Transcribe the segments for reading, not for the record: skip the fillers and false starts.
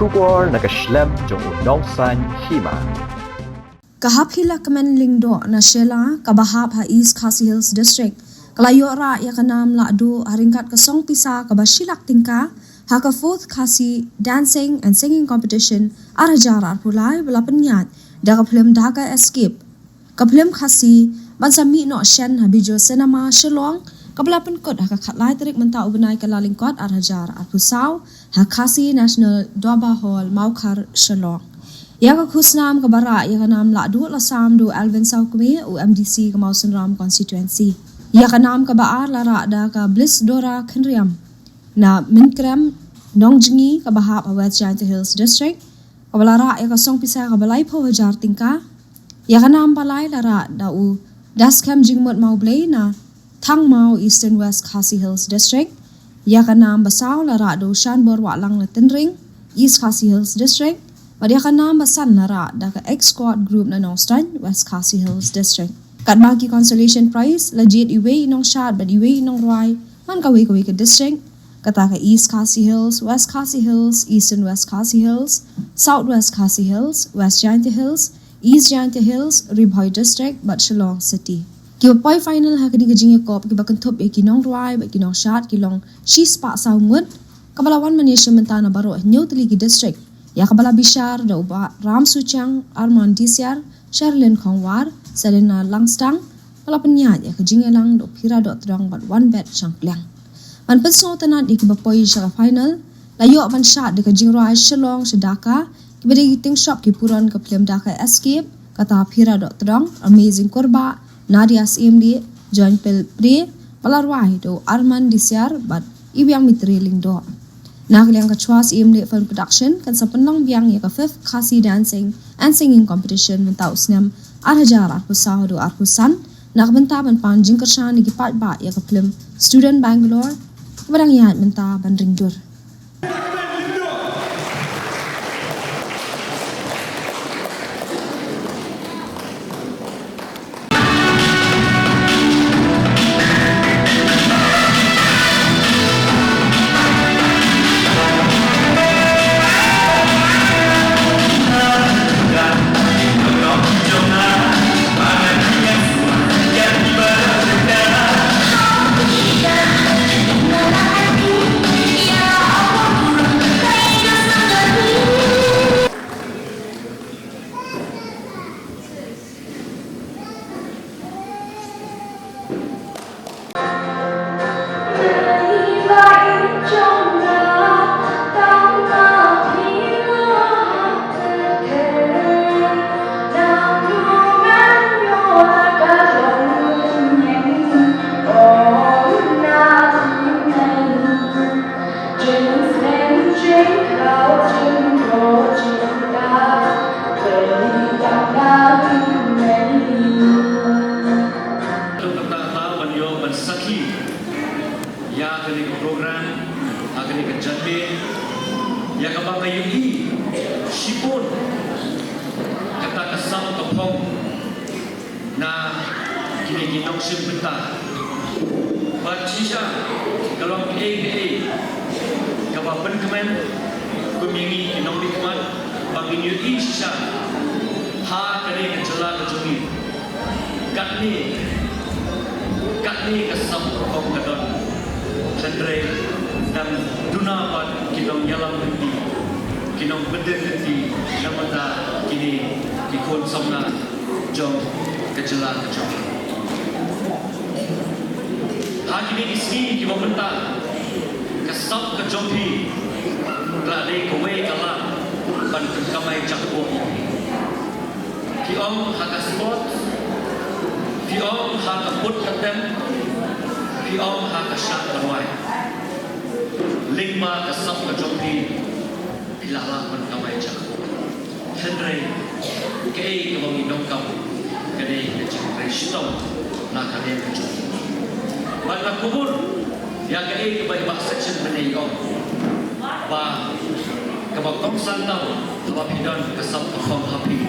Shubor nakaslem jong unongsan hima. Kahap hila kamen lingdo na Shela kabahap ha East Khasi Hills District. Kalayo ra ya kanam lado haringkat kasong pisa kabashilak tingka ha ka 4th Khasi dancing and singing competition arajara pulai belapenyat da kaphlem daga escape. Kaphlem Khasi bansami no shen ha bijo cinema Shillong kabelapen kot ha khatlai terik menta ubenai kalalingkot arajara arpusau ha Khasi National Doba Hall Maukar Shillong. Yaga khusnam kabara yaga nam la du la sam du Alvin Saukme u MDC Kamausan Ram constituency. Yaga nam kabaar la ra da ka Bliss Dora Khenriam na Minkrem Nongjingi kabahap a West Giant Hills District. Kabala ra yaga song pisa kabalai po hajar tingka. Yaga nam balai la ra da u Daskem Jingmot Mau Blay na Thang Mau Eastern West Khasi Hills District. Yaga nam basaw la ra do Shan Borwa lang la Tenring East Khasi Hills District. Madia ka nam basan nara da ka X-Squad Group na Nostran, West Khasi Hills District. Kat bagi consolation prize, legit iwe inong shad, but iwe inong roy, man ka wake ka district. Kata ka East Khasi Hills, West Khasi Hills, Eastern West Khasi Hills, Southwest Khasi Hills, West Giant Hills, East Giant Hills, Ribhoy District, but Shillong City. Kiba poi final ha kadi kajing yakop, kiba kantup kinong roy, but kinong shad, kilong shispa sa umut, kabalawan manisya mentana baro, nyo taligi district. Ya kabala Bishar da uba Ram Suchang, Arman Disyar, Sherlyn Khongwar, Selena Langstang, palapanyat ya kajingelang do pira do trang but one bet changklang. Man penso tanat di kibapoy siya final, layo man shot di kajingrai Shillong Shadaka, kibadi giting shop kipuran kaplem Daka Escape, kata pira do trang, Amazing Korba, Nadia CMD, Join Pel Pre, palarwai do Arman Disyar but ibiyang mitriling do. Nakaliang kachwas IMD Film Production kan sa penong biyang ya ka 5th Khasi Dancing and Singing Competition mentau snem arhajar arpusaw do arpusan nakbentaban pan jingkershan ni gipat ba ya ka film Student Bangalore kebarang yat menta ban ringdur. Ya kini ke program, kini ke jadwal, ya ke bangkai ini, sipun, kata kesal topong, na kini kita usim bentah, baca kalau AA, kalau penkemen, pemingi kita nikmat, bagi ini sisa, ha kini kejelah kejungi, kat ni kesal topong kadon. Sandre dan dunapan kita nyalam nanti, kita berdek nanti, namanya kini ikut samna jom kejelah kejom. Hari ini isi kita bentang kesap kejompi, keladi kowe kalah, ban kamai cakpo. Kiom hak sport, kiom hak put katen. Kiom hak syak terwai, lima kesap kejompi, pilahlah menkawai cakap. Henry, kei kebangi dongkau, kei kecik resitau, nak kalian kejompi. Bapak kubur, ya kei kebaik bak section menegong, bah kebakong santau, kebak hidan kesap kefong hapi,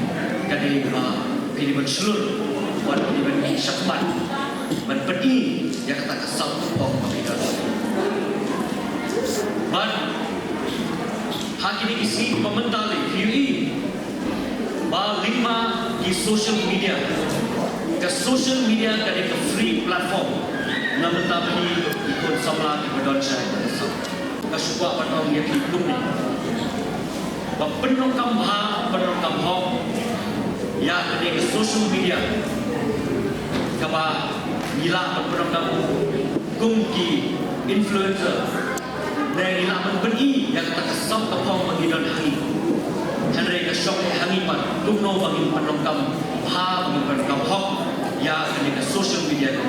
kei bah pilih menselur, buat pilih mensyakmat. Menpedi yang kata kesal pokok makidan. Ban Hakini isi pementali UI ba lima di social media ke social media kali ke free platform namun tapi ikut sama di bedon saya kasubah panong yang hidup ni ba penong kamha penong kamhok ya kali ke social media kaba gila penong kamu kungki influencer dan gila menbeni yang kata kesam kapong magidon hangi Henry ka syok hangi pan kumno bagi penongkam ha bagi penongkam hok ya kini ke social media ko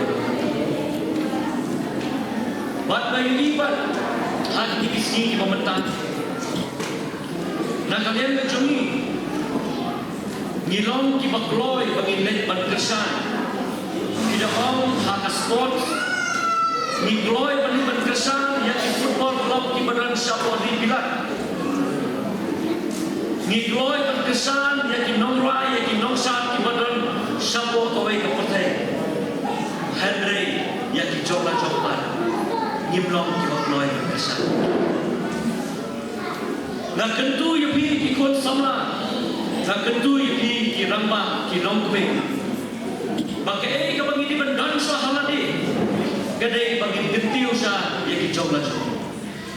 bat bayu ibat hati bisni di pemerintah na kalian ke jongi ngilong ki bakloy bagi net berkesan tidak mau hak sport ngigloy bagi berkesan ya football club ki badan syapor di pilat ngigloy berkesan ya ki nongrai ya ki nongsat ki badan syapor kawai ke pertai Henry ya ki jomla jomla ngimlong ki bakloy berkesan na kentu ya pi ikut samla na kentu ya pi ki ramba ki nongkwe maka ka bagi di bandan sa haladi kadai bagi gentiu sa ya ki jomla jomla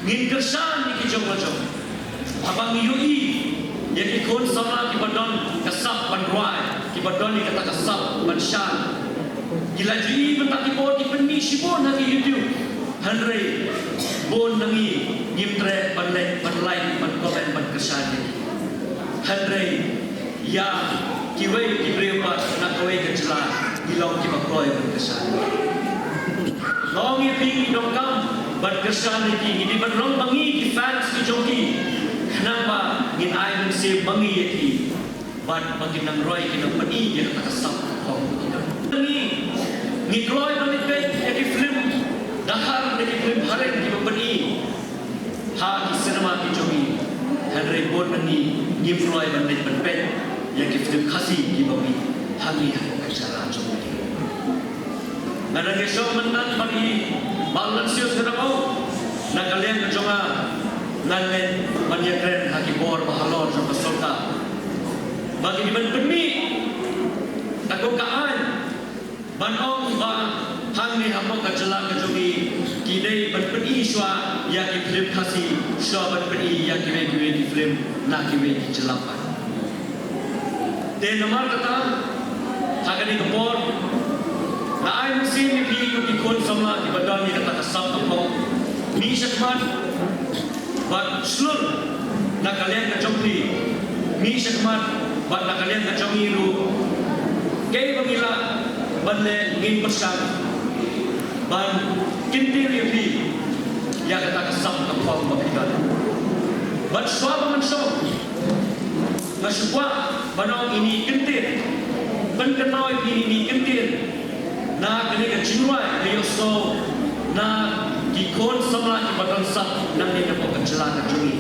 ngin kersan ya ki jomla jomla abang UI ya ki kon sama ki badon kasap banruai ki badon ni kata kasap banshan gila ji bentak ki bon ki penmi sibon lagi YouTube Henry bon nangi ngimtre banlek banlai ban komen ban kersan Henry ya ki wei ki brewa na koi ke jela gilong ki bakoi ban kersan long ye pi dong kam ban kersan ni di ban long bangi ki fans ki joki kenapa ngin ai men se bangi yeti ban bagi nang roi ki nang padi ye ta sap ko ni ni roi ban pe ye film dahar de film haren ki padi ha ki cinema ki jogi Henry bon ni ngim roi ban de pe ye ki film khasi ki bangi hangi ha ka cara jogi ngada ke show mentan bagi balansius kedau na kalian ke jonga nanlen banyak keren haki bor bahalor sama solta bagi di ban pemi takukaan banong ba hangni hamok ka jela ka jogi kidai ban peni swa ya ki film khasi swa ban peni ya ki we ki film na ki we ki jelapan te nomor kata hagani ka bor na ai musim ni pi ko ki kon sama ki badan ni kata kasam ka mi syakman bat slur na kalian ka jompi mi syakmat bat na kalian ka jomiru kay bagila banle ngin persang ban kintir yapi ya kata kasam ka pom bagigan bat swab man so maswa banong ini kintir ban kanoy ini kintir na kini ka jinwai ayo so na kikon samla ki badan sap nang ni dapat kecelaka jumi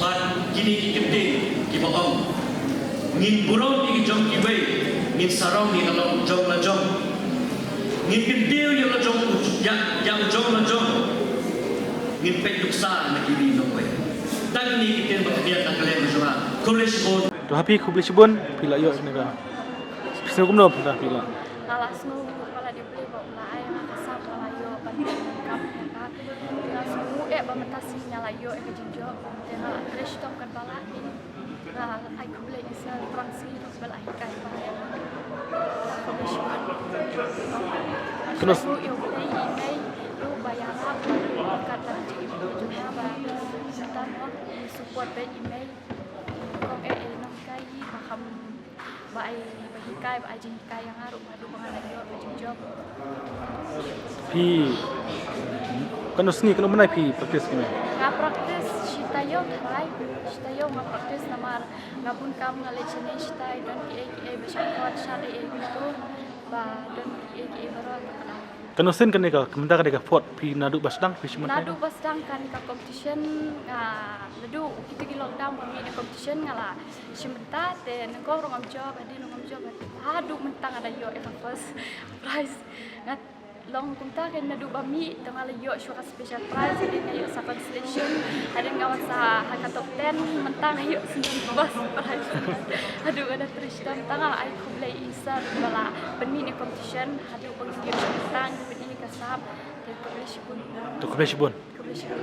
ban kini ki gede ki baong ngin burong ki jong ki wei ngin sarong ni kalau jong la jong ngin gede yo la jong yang jong la jong ngin pek duksa na ki bi no wei tang ni ki ten ba dia tak kalian jong college board to happy kubli sibon pila yo ne ka sino kumno dah pila alas nu kala dibeli bawa lai makasam kala yo banding kam ka dengan semua bamatasi nyala yo ke jinjo dengan fresh tom kan bala ini nah ai kubli isa transi terus bala hikai bahaya Terus yo beli email lu bayar apa kata di email ba setan support by email kong nom kai maham baik bagi kai baik jin kai yang harus madu pengalan yo bagi job pi kan usni kan mana pi practice kini nga practice shitayo try shitayo nga practice namar ngabun kam nga lechene shitai dan ki besar kuat shari itu ba dan ki baru kana kan usin kan ka kementar ka fort pi nadu basdang pi simon nadu basdang kan ka competition nadu kita ki lockdown kami ni competition ngala simenta te ngko rongam job adi rongam job adu mentang ada yo first prize ngat long kumta kan nadu bami tengah layo syuara special prize jadi ngayo sa constellation ada ngawan sa haka top 10 mentang ayo sendiri bas prize aduh ada Tristan tengah ay kublay isa bala beni ni competition aduh pagigir mentang beni kasab dan publish pun Tu kebesh bun. publish pun